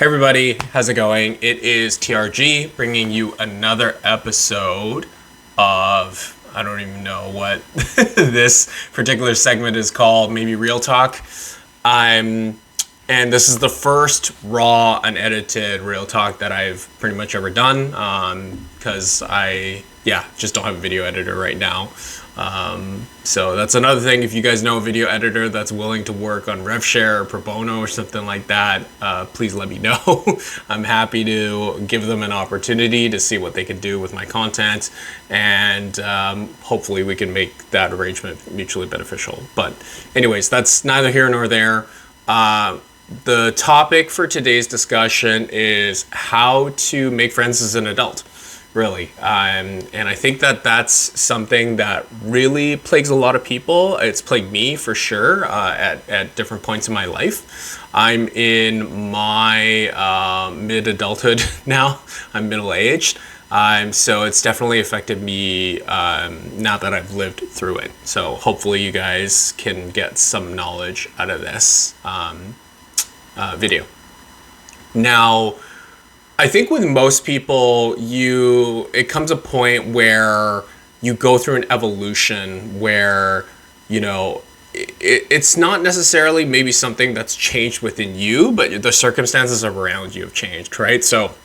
Hey everybody, how's it going? It is TRG bringing you another episode of, I don't even know what this particular segment is called, maybe Real Talk. And this is the first raw, unedited Real Talk that I've pretty much ever done, because I just don't have a video editor right now. So that's another thing. If you guys know a video editor that's willing to work on RevShare or Pro Bono or something like that, please let me know. I'm happy to give them an opportunity to see what they can do with my content, and hopefully we can make that arrangement mutually beneficial. But anyways, that's neither here nor there. The topic for today's discussion is how to make friends as an adult. Really. And I think that that's something that really plagues a lot of people. It's plagued me for sure at different points in my life. I'm in my mid-adulthood now. I'm middle-aged. So it's definitely affected me now that I've lived through it. So hopefully you guys can get some knowledge out of this video. Now, I think with most people, it comes a point where you go through an evolution where, it's not necessarily maybe something that's changed within you, but the circumstances around you have changed, right? So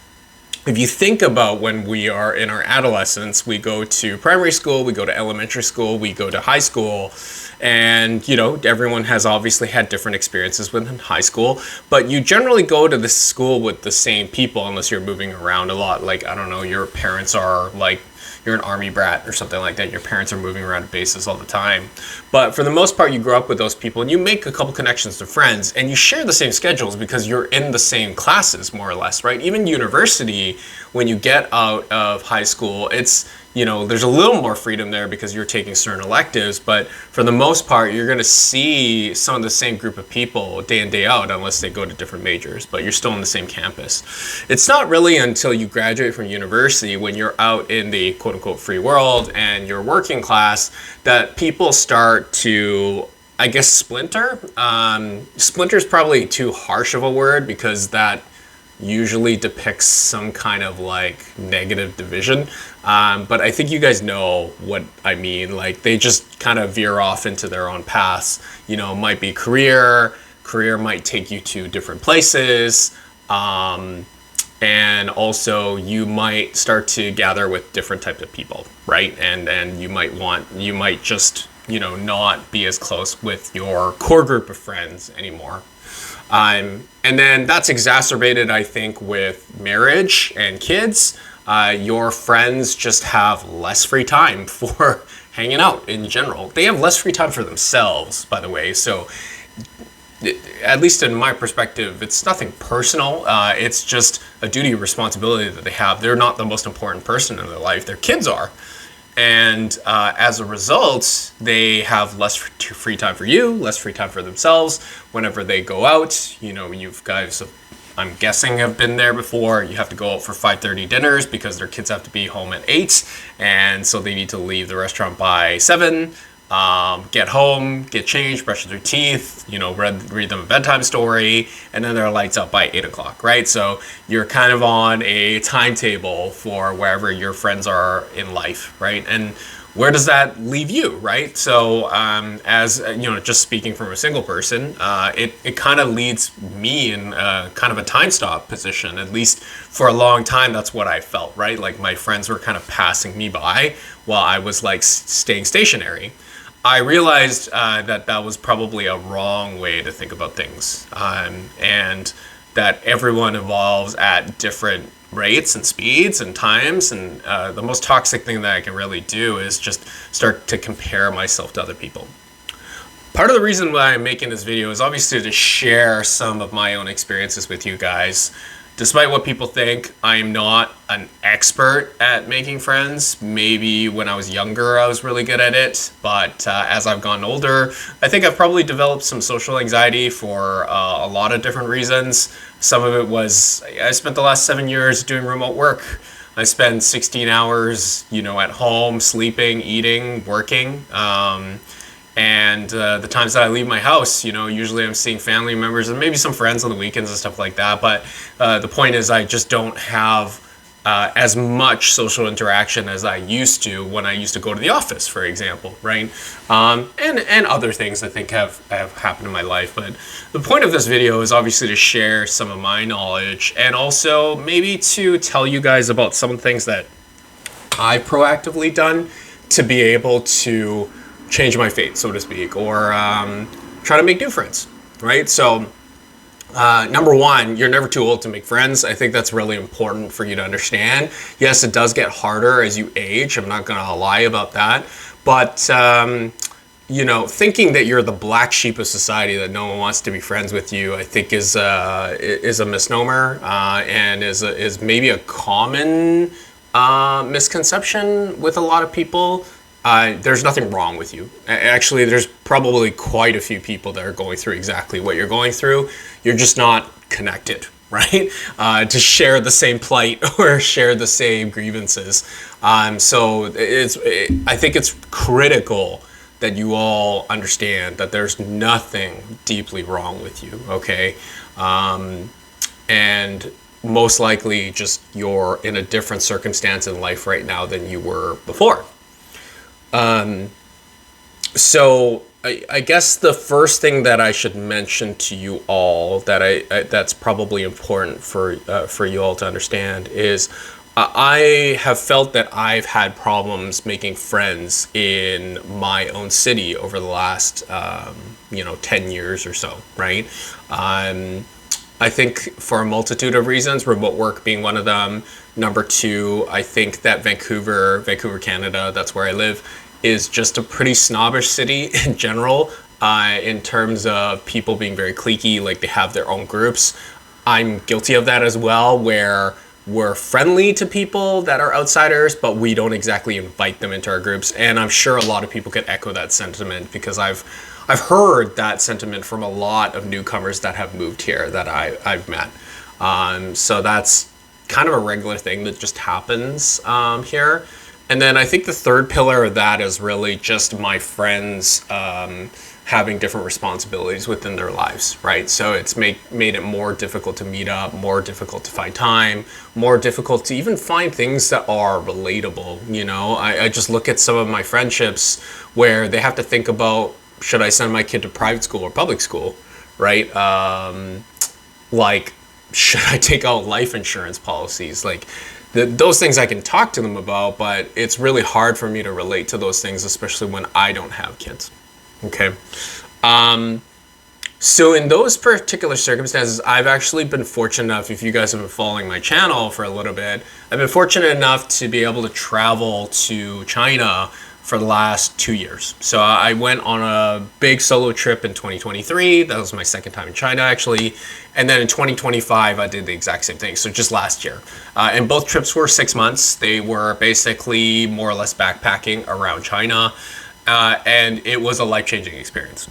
if you think about when we are in our adolescence, we go to primary school, we go to elementary school, we go to high school, and everyone has obviously had different experiences within high school, but you generally go to the school with the same people unless you're moving around a lot. Like, I don't know, your parents are like, you're an army brat or something like that. Your parents are moving around to bases all the time. But for the most part, you grow up with those people and you make a couple connections to friends and you share the same schedules because you're in the same classes, more or less, right? Even university, when you get out of high school, it's, there's a little more freedom there because you're taking certain electives, but for the most part, you're going to see some of the same group of people day in, day out, unless they go to different majors, but you're still on the same campus. It's not really until you graduate from university, when you're out in the quote-unquote free world and you're working class, that people start to, I guess, splinter. Splinter is probably too harsh of a word because that usually depicts some kind of like negative division. But I think you guys know what I mean. Like, they just kind of veer off into their own paths. Might be career might take you to different places. And also you might start to gather with different types of people, right? And you might just, not be as close with your core group of friends anymore. And then that's exacerbated, I think, with marriage and kids. Your friends just have less free time for hanging out in general. They have less free time for themselves, by the way. So at least in my perspective, it's nothing personal. It's just a duty or responsibility that they have. They're not the most important person in their life. Their kids are. And as a result, they have less free time for you, less free time for themselves. Whenever they go out, you guys, I'm guessing, have been there before. You have to go out for 5:30 dinners because their kids have to be home at 8. And so they need to leave the restaurant by 7. Get home, get changed, brush their teeth, read them a bedtime story, and then their lights up by 8 o'clock, right? So you're kind of on a timetable for wherever your friends are in life, right? And where does that leave you, right? So as just speaking from a single person, it kind of leads me in kind of a time stop position. At least for a long time, that's what I felt, right? Like, my friends were kind of passing me by while I was like staying stationary. I realized that was probably a wrong way to think about things, and that everyone evolves at different rates and speeds and times, and the most toxic thing that I can really do is just start to compare myself to other people. Part of the reason why I'm making this video is obviously to share some of my own experiences with you guys. Despite what people think, I'm not an expert at making friends. Maybe when I was younger, I was really good at it. But as I've gotten older, I think I've probably developed some social anxiety for a lot of different reasons. Some of it was, I spent the last 7 years doing remote work. I spend 16 hours, at home, sleeping, eating, working. And the times that I leave my house, usually I'm seeing family members and maybe some friends on the weekends and stuff like that. But the point is, I just don't have as much social interaction as I used to when I used to go to the office, for example, right? And other things I think have happened in my life. But the point of this video is obviously to share some of my knowledge and also maybe to tell you guys about some of the things that I've proactively done to be able to change my fate, so to speak, or try to make new friends, right? So number one, you're never too old to make friends. I think that's really important for you to understand. Yes, it does get harder as you age. I'm not going to lie about that. But, thinking that you're the black sheep of society, that no one wants to be friends with you, I think is a misnomer and is maybe a common misconception with a lot of people. There's nothing wrong with you. Actually, there's probably quite a few people that are going through exactly what you're going through. You're just not connected, right? To share the same plight or share the same grievances. So I think it's critical that you all understand that there's nothing deeply wrong with you, okay? And most likely just you're in a different circumstance in life right now than you were before. So I guess the first thing that I should mention to you all that that's probably important for you all to understand is I have felt that I've had problems making friends in my own city over the last 10 years or so, right? I think for a multitude of reasons, remote work being one of them. Number two, I think that Vancouver, Canada, that's where I live, is just a pretty snobbish city in general, in terms of people being very cliquey, like they have their own groups. I'm guilty of that as well, where we're friendly to people that are outsiders, but we don't exactly invite them into our groups. And I'm sure a lot of people could echo that sentiment because I've heard that sentiment from a lot of newcomers that have moved here that I've met. So that's kind of a regular thing that just happens here. And then I think the third pillar of that is really just my friends having different responsibilities within their lives, right? So it's made it more difficult to meet up, more difficult to find time, more difficult to even find things that are relatable. I just look at some of my friendships where they have to think about, should I send my kid to private school or public school, right? Like, should I take out life insurance policies? Like, those things I can talk to them about, but it's really hard for me to relate to those things, especially when I don't have kids. Okay. So in those particular circumstances, I've actually been fortunate enough, if you guys have been following my channel for a little bit, I've been fortunate enough to be able to travel to China for the last 2 years. So I went on a big solo trip in 2023. That was my second time in China, actually. And then in 2025, I did the exact same thing. So just last year. And both trips were 6 months. They were basically more or less backpacking around China. And it was a life-changing experience.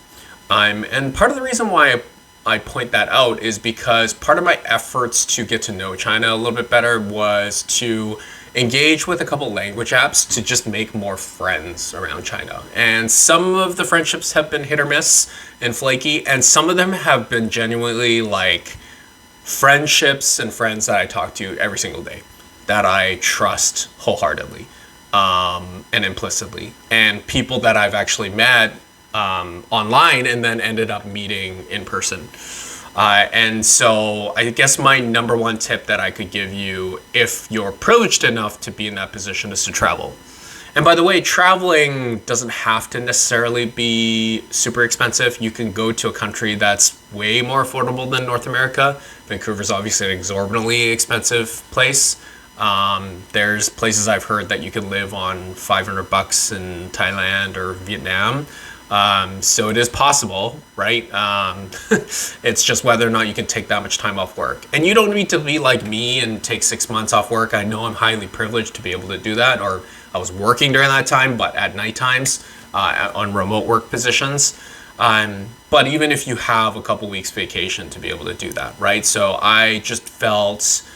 And part of the reason why I point that out is because part of my efforts to get to know China a little bit better was to engage with a couple language apps to just make more friends around China. And some of the friendships have been hit or miss and flaky, and some of them have been genuinely like friendships and friends that I talk to every single day that I trust wholeheartedly and implicitly, and people that I've actually met online and then ended up meeting in person. And so I guess my number one tip that I could give you, if you're privileged enough to be in that position, is to travel. And by the way, traveling doesn't have to necessarily be super expensive. You can go to a country that's way more affordable than North America. Vancouver's obviously an exorbitantly expensive place. There's places I've heard that you can live on $500 in Thailand or Vietnam. So it is possible, right? It's just whether or not you can take that much time off work. And you don't need to be like me and take 6 months off work. I know I'm highly privileged to be able to do that, or I was working during that time, but at night times on remote work positions. But even if you have a couple weeks vacation to be able to do that, right? So I just felt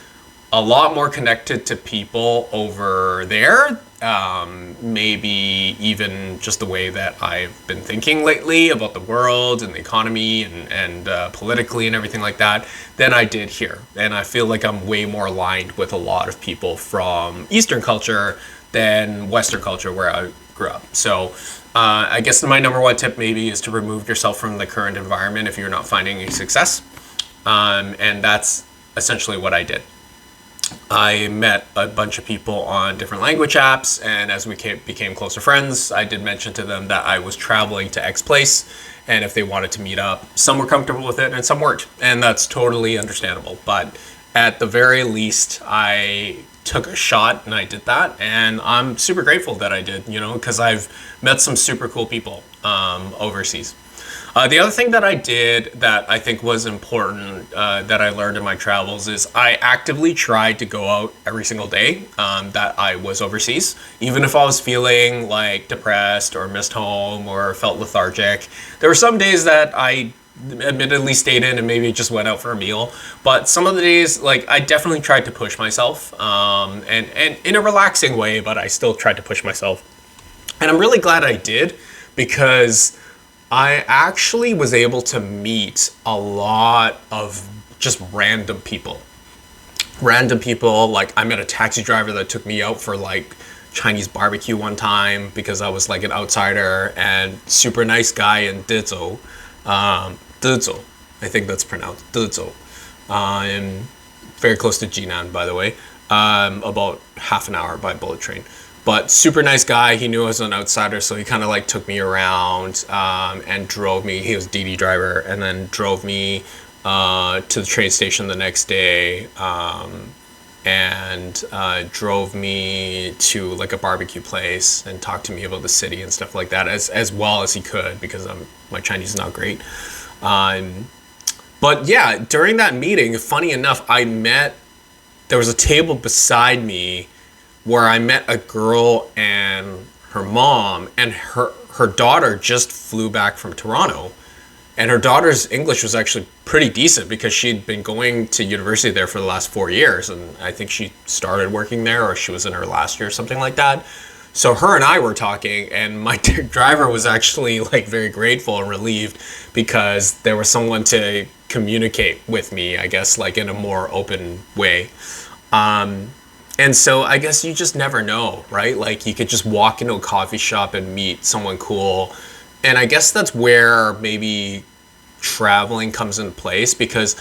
a lot more connected to people over there maybe even just the way that I've been thinking lately about the world and the economy and politically and everything like that than I did here. And I feel like I'm way more aligned with a lot of people from Eastern culture than Western culture where I grew up. So I guess my number one tip maybe is to remove yourself from the current environment if you're not finding any success. And that's essentially what I did. I met a bunch of people on different language apps, and as we became closer friends, I did mention to them that I was traveling to X place, and if they wanted to meet up, some were comfortable with it and some weren't, and that's totally understandable. But at the very least, I took a shot and I did that, and I'm super grateful that I did, because I've met some super cool people overseas. The other thing that I did that I think was important that I learned in my travels is I actively tried to go out every single day that I was overseas. Even if I was feeling like depressed or missed home or felt lethargic, there were some days that I admittedly stayed in and maybe just went out for a meal. But some of the days, like, I definitely tried to push myself and in a relaxing way, but I still tried to push myself. And I'm really glad I did, because I actually was able to meet a lot of just random people. Random people, like I met a taxi driver that took me out for like Chinese barbecue one time because I was like an outsider, and super nice guy in Dezhou. Dezhou, I think that's pronounced Dezhou. Very close to Jinan, by the way. About half an hour by bullet train. But super nice guy. He knew I was an outsider, so he kind of like took me around and drove me. He was a DD driver, and then drove me to the train station the next day, and drove me to like a barbecue place and talked to me about the city and stuff like that as well as he could, because my Chinese is not great. But yeah, during that meeting, funny enough, there was a table beside me where I met a girl and her mom, and her daughter just flew back from Toronto. And her daughter's English was actually pretty decent because she'd been going to university there for the last 4 years. And I think she started working there, or she was in her last year or something like that. So her and I were talking, and my driver was actually like very grateful and relieved because there was someone to communicate with me, I guess, like in a more open way. And so I guess you just never know, right? Like you could just walk into a coffee shop and meet someone cool. And I guess that's where maybe traveling comes into place, because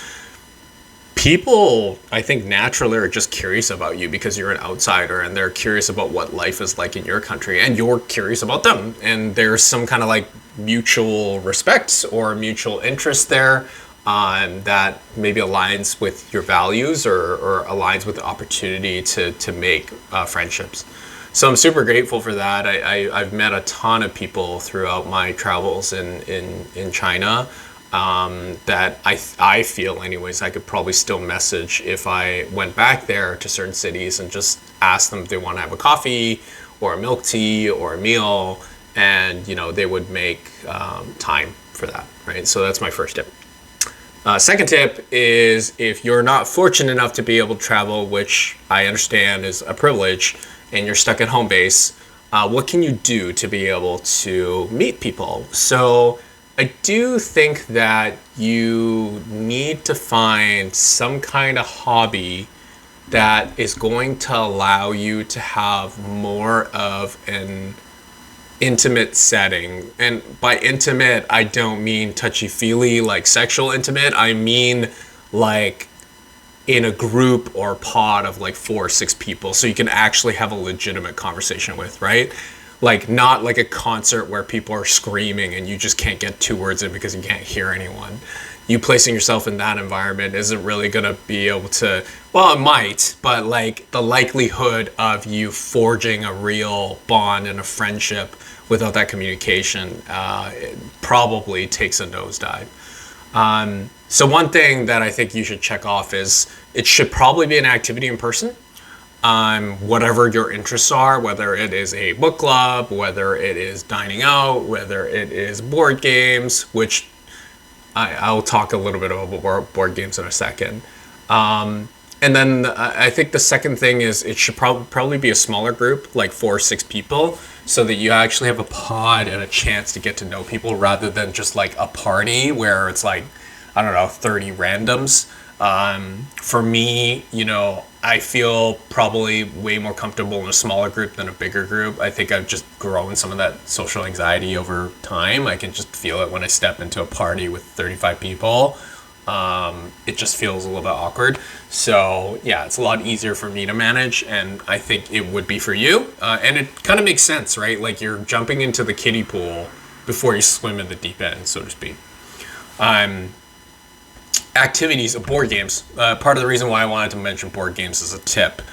people, I think, naturally are just curious about you because you're an outsider, and they're curious about what life is like in your country, and you're curious about them. And there's some kind of like mutual respect or mutual interest there. That maybe aligns with your values or aligns with the opportunity to make friendships. So I'm super grateful for that. I've met a ton of people throughout my travels in China that I feel anyways I could probably still message if I went back there to certain cities and just ask them if they want to have a coffee or a milk tea or a meal, and they would make time for that, right? So that's my first tip. Second tip is, if you're not fortunate enough to be able to travel, which I understand is a privilege, and you're stuck at home base, what can you do to be able to meet people? So I do think that you need to find some kind of hobby that is going to allow you to have more of an intimate setting. And by intimate, I don't mean touchy-feely like sexual intimate. I mean like in a group or pod of like 4 or 6 people, so you can actually have a legitimate conversation with, right? Like not like a concert where people are screaming and you just can't get 2 words in because you can't hear anyone. You placing yourself in that environment isn't really going to be able to, well, it might, but like the likelihood of you forging a real bond and a friendship without that communication it probably takes a nosedive. So one thing that I think you should check off is it should probably be an activity in person. Whatever your interests are, whether it is a book club, whether it is dining out, whether it is board games, which I'll talk a little bit about board games in a second. And then I think the second thing is it should probably be a smaller group, like 4 or 6 people, so that you actually have a pod and a chance to get to know people rather than just like a party where it's like, I don't know, 30 randoms. For me, I feel probably way more comfortable in a smaller group than a bigger group. I think I've just grown some of that social anxiety over time. I can just feel it when I step into a party with 35 people. It just feels a little bit awkward. So yeah, it's a lot easier for me to manage, and I think it would be for you. And it kind of makes sense, right? Like you're jumping into the kiddie pool before you swim in the deep end, so to speak. Activities, board games. Part of the reason why I wanted to mention board games as a tip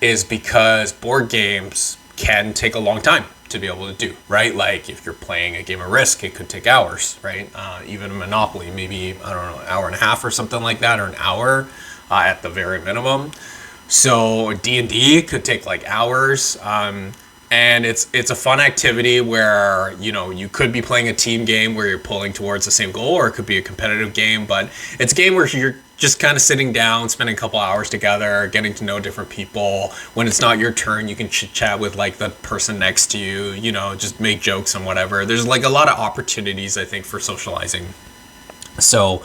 is because board games can take a long time to be able to do, right? Like if you're playing a game of Risk, it could take hours, right? Even a Monopoly, maybe, I don't know, an hour and a half or something like that, or an hour at the very minimum. So D&D could take like hours. And it's a fun activity where, you could be playing a team game where you're pulling towards the same goal, or it could be a competitive game, but it's a game where you're just kind of sitting down, spending a couple hours together, getting to know different people. When it's not your turn, you can chit chat with like the person next to you, just make jokes and whatever. There's like a lot of opportunities, I think, for socializing. So,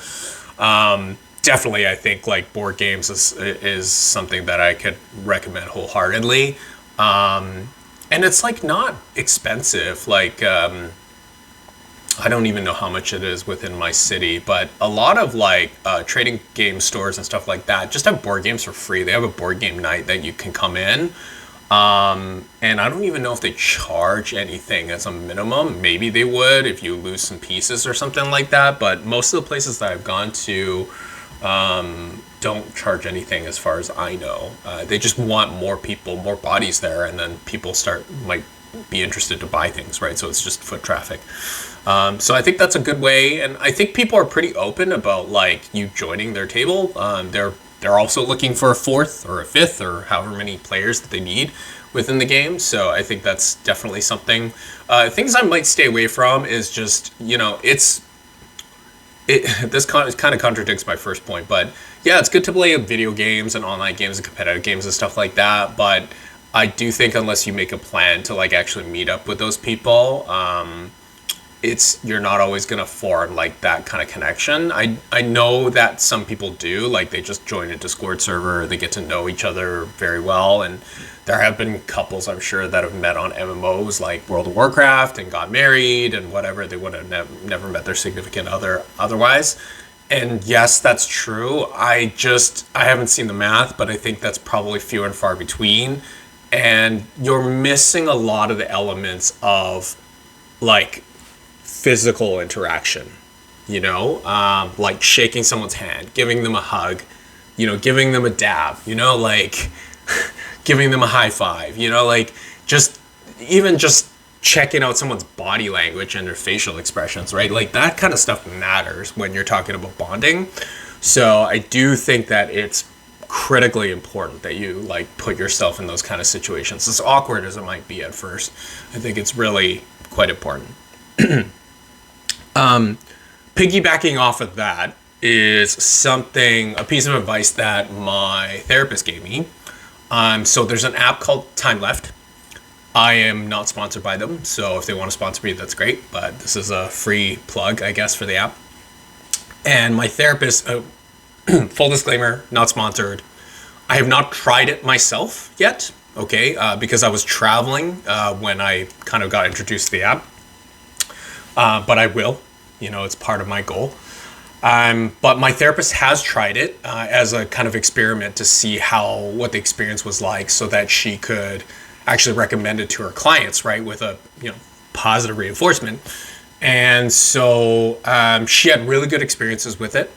definitely, I think like board games is something that I could recommend wholeheartedly. And it's like not expensive. Like, I don't even know how much it is within my city, but a lot of like trading game stores and stuff like that just have board games for free. They have a board game night that you can come in. And I don't even know if they charge anything as a minimum. Maybe they would if you lose some pieces or something like that. But most of the places that I've gone to don't charge anything as far as I know. They just want more people, more bodies there, and then people might be interested to buy things, right? So it's just foot traffic. So I think that's a good way, and I think people are pretty open about like you joining their table. They're also looking for a fourth or a fifth or however many players that they need within the game. So I think that's definitely something. Things I might stay away from is just, this kind of contradicts my first point, but yeah, it's good to play video games and online games and competitive games and stuff like that. But I do think unless you make a plan to like actually meet up with those people, you're not always gonna form like that kind of connection. I know that some people do, like they just join a Discord server, they get to know each other very well, and there have been couples I'm sure that have met on MMOs like World of Warcraft and got married and whatever. They would have never met their significant other otherwise. And yes, that's true. I haven't seen the math, but I think that's probably few and far between. And you're missing a lot of the elements of like physical interaction, like shaking someone's hand, giving them a hug, giving them a dab, like giving them a high five, like just checking out someone's body language and their facial expressions, right? Like that kind of stuff matters when you're talking about bonding. So I do think that it's critically important that you like put yourself in those kind of situations. As awkward as it might be at first, I think it's really quite important. Piggybacking off of that is a piece of advice that my therapist gave me. So there's an app called Time Left. I am not sponsored by them, so if they want to sponsor me, that's great. But this is a free plug, I guess, for the app. And my therapist, full disclaimer, not sponsored. I have not tried it myself yet, okay, because I was traveling when I kind of got introduced to the app. But I will, it's part of my goal. But my therapist has tried it as a kind of experiment to see what the experience was like, so that she could actually recommend it to her clients, right, with a positive reinforcement. And so she had really good experiences with it.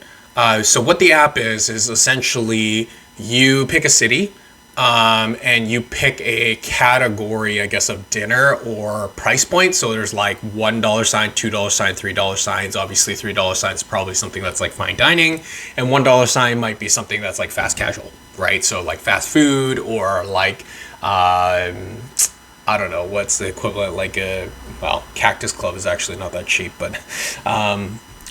So what the app is essentially you pick a city. And you pick a category, I guess, of dinner or price point. So there's like $1 sign, $2 sign, $3 signs. Obviously, $3 sign is probably something that's like fine dining, and $1 sign might be something that's like fast casual, right? So like fast food, or like I don't know what's the equivalent. Like Cactus Club is actually not that cheap, but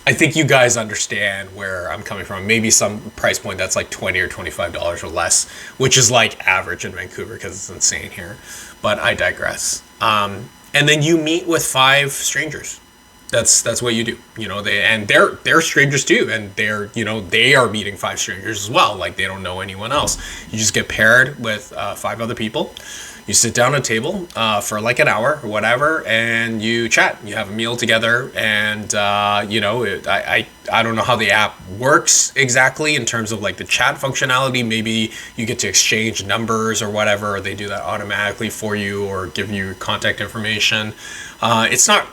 I think you guys understand where I'm coming from. Maybe some price point that's like $20 or $25 or less, which is like average in Vancouver because it's insane here. But I digress. And then you meet with five strangers. That's what you do. They're strangers too, and they are meeting five strangers as well. Like they don't know anyone else. You just get paired with five other people. You sit down at a table for like an hour or whatever, and you chat. You have a meal together, and I don't know how the app works exactly in terms of like the chat functionality. Maybe you get to exchange numbers or whatever, or they do that automatically for you or give you contact information. It's not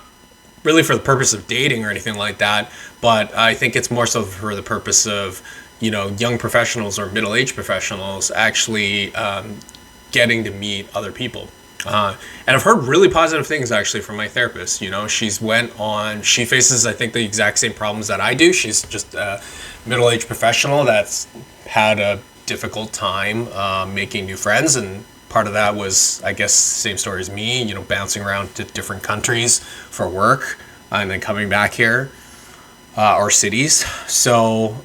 really for the purpose of dating or anything like that, but I think it's more so for the purpose of young professionals or middle-aged professionals actually getting to meet other people. And I've heard really positive things actually from my therapist. She faces, I think, the exact same problems that I do. She's just a middle-aged professional that's had a difficult time making new friends. And part of that was, I guess, same story as me, bouncing around to different countries for work and then coming back here or cities. So,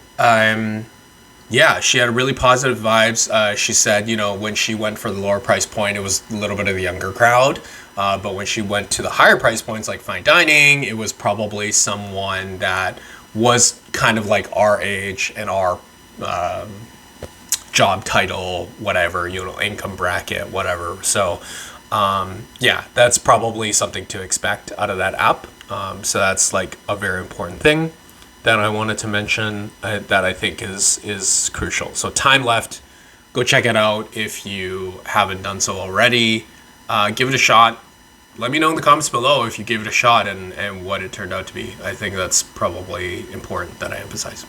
yeah, she had really positive vibes. She said, when she went for the lower price point, it was a little bit of the younger crowd. But when she went to the higher price points, like fine dining, it was probably someone that was kind of like our age and our job title, whatever, income bracket, whatever. So, yeah, that's probably something to expect out of that app. So that's like a very important thing that I wanted to mention that I think is crucial. So time left. Go check it out if you haven't done so already. Give it a shot. Let me know in the comments below if you gave it a shot and what it turned out to be. I think that's probably important that I emphasize.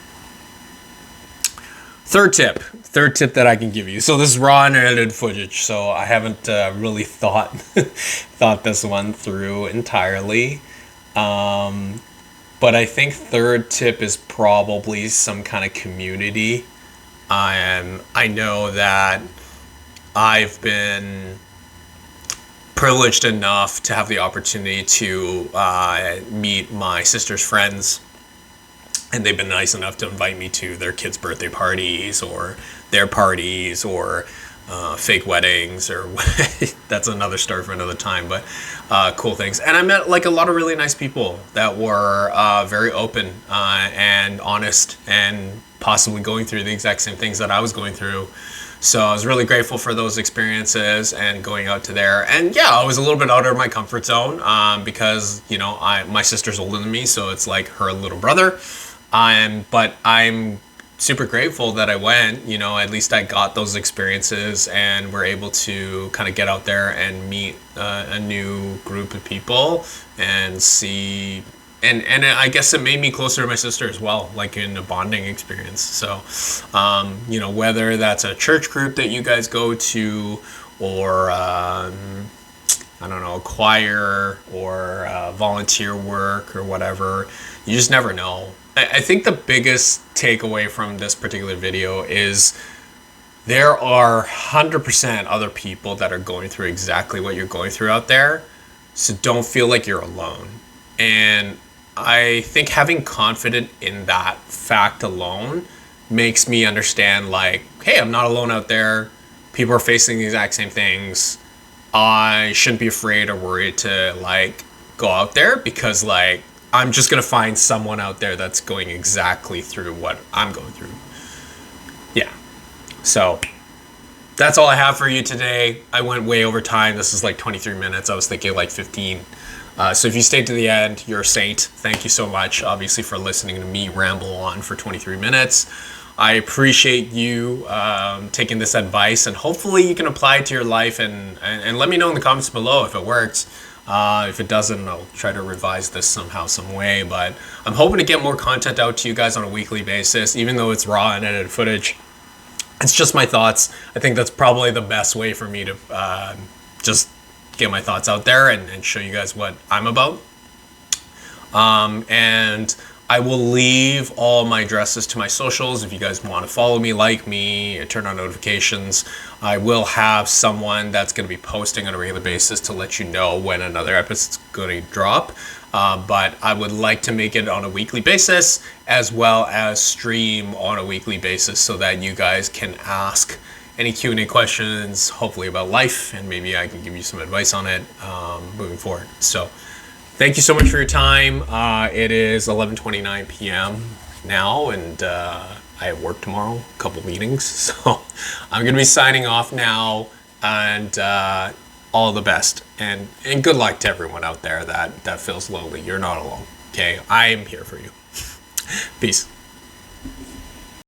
Third tip that I can give you. So this is raw and edited footage, so I haven't really thought this one through entirely. But I think third tip is probably some kind of community. I know that I've been privileged enough to have the opportunity to meet my sister's friends, and they've been nice enough to invite me to their kids' birthday parties or their parties or fake weddings or that's another story for another time, but cool things. And I met like a lot of really nice people that were very open and honest and possibly going through the exact same things that I was going through. So I was really grateful for those experiences and going out to there. And yeah, I was a little bit out of my comfort zone because my sister's older than me, so it's like her little brother. But I'm super grateful that I went. At least I got those experiences and were able to kind of get out there and meet a new group of people and see. And I guess it made me closer to my sister as well, like in a bonding experience. So, whether that's a church group that you guys go to or, I don't know, choir or volunteer work or whatever, you just never know. I think the biggest takeaway from this particular video is there are 100% other people that are going through exactly what you're going through out there. So don't feel like you're alone. And I think having confidence in that fact alone makes me understand like, hey, I'm not alone out there. People are facing the exact same things. I shouldn't be afraid or worried to like go out there because like I'm just going to find someone out there that's going exactly through what I'm going through. Yeah. So that's all I have for you today. I went way over time. This is like 23 minutes. I was thinking like 15. So if you stayed to the end, you're a saint. Thank you so much, obviously, for listening to me ramble on for 23 minutes. I appreciate you taking this advice, and hopefully you can apply it to your life and let me know in the comments below if it works. If it doesn't, I'll try to revise this somehow, some way. But I'm hoping to get more content out to you guys on a weekly basis, even though it's raw and edited footage. It's just my thoughts. I think that's probably the best way for me to just get my thoughts out there and show you guys what I'm about. And I will leave all my addresses to my socials if you guys want to follow me, like me, turn on notifications. I will have someone that's going to be posting on a regular basis to let you know when another episode is going to drop. but I would like to make it on a weekly basis, as well as stream on a weekly basis, so that you guys can ask any Q&A questions, hopefully about life, and maybe I can give you some advice on it moving forward. So thank you so much for your time. It is 11:29 p.m. now, and I have work tomorrow, a couple meetings, so I'm going to be signing off now, and all the best, and good luck to everyone out there that feels lonely. You're not alone, okay? I am here for you. Peace.